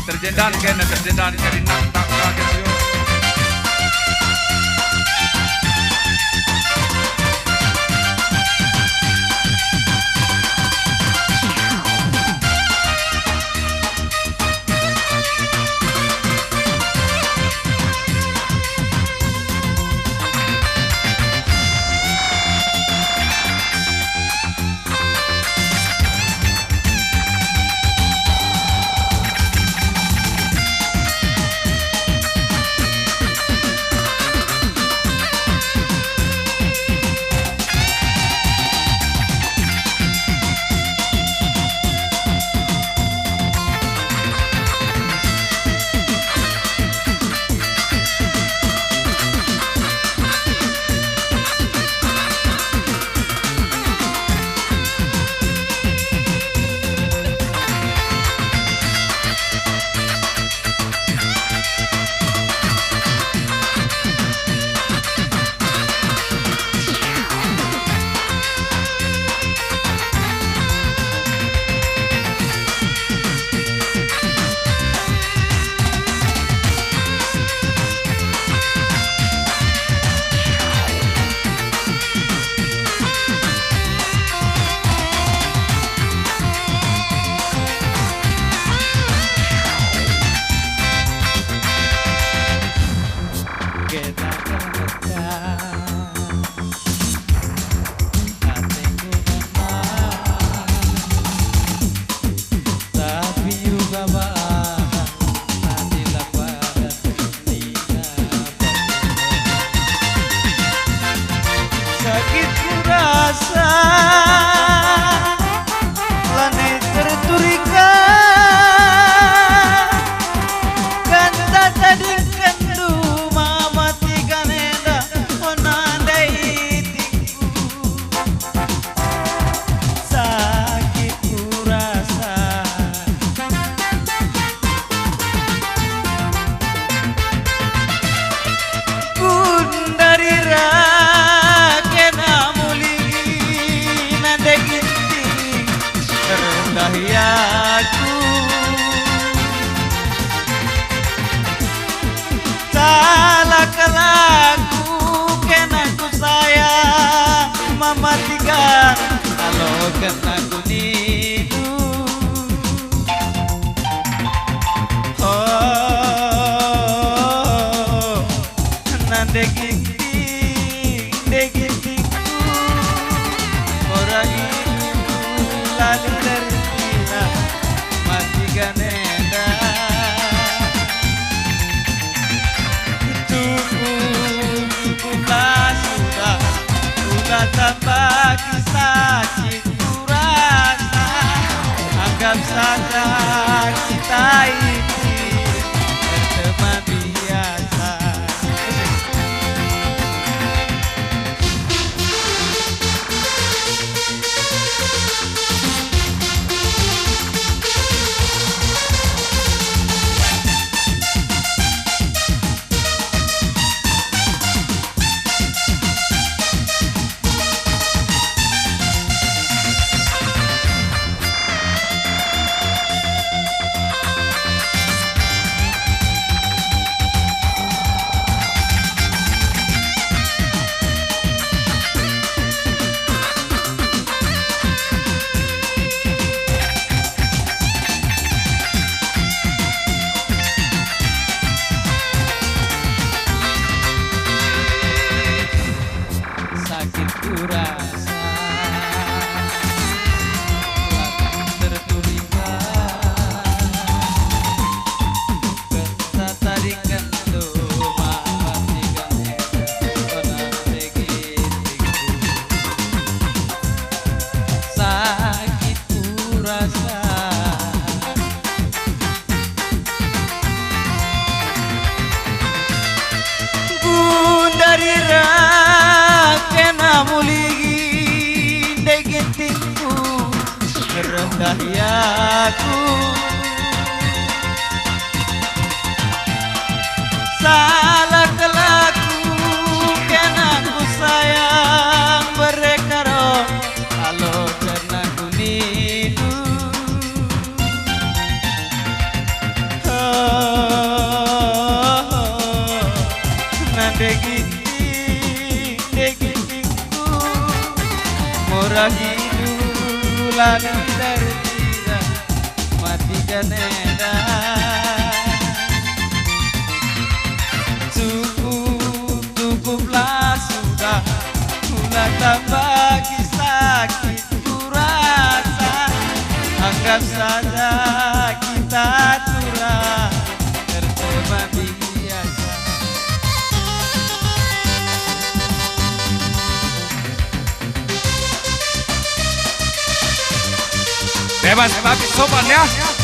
terjendan kena terjendan cari nak tak kaget yo. Sakit kurasa lane terturika kanta tadi kendu mama tiga nenda onandai tiku sakit kurasa kundarira aku salah kelaku kena ku sayang mematikan kalau kena ku nidu oh nande ginting orang itu lalu dari ganenda tubuhlah sudah tambah kisah cinta rasa anggap saja kita ini berteman biasa. Sakit kurasa tertuliga kata tadi kendu mama tiga nenda sakit kurasa kundarira kena muligi degetinku rendah aku salah kelaku kena ku sayang mereka roh kalau kena ku nidu Ragidu lagi tertira mati kaneda cukuplah sudah mulai tambah sakit ku rasa anggap saja kita turah tercema biasa. Bebas sopan ya.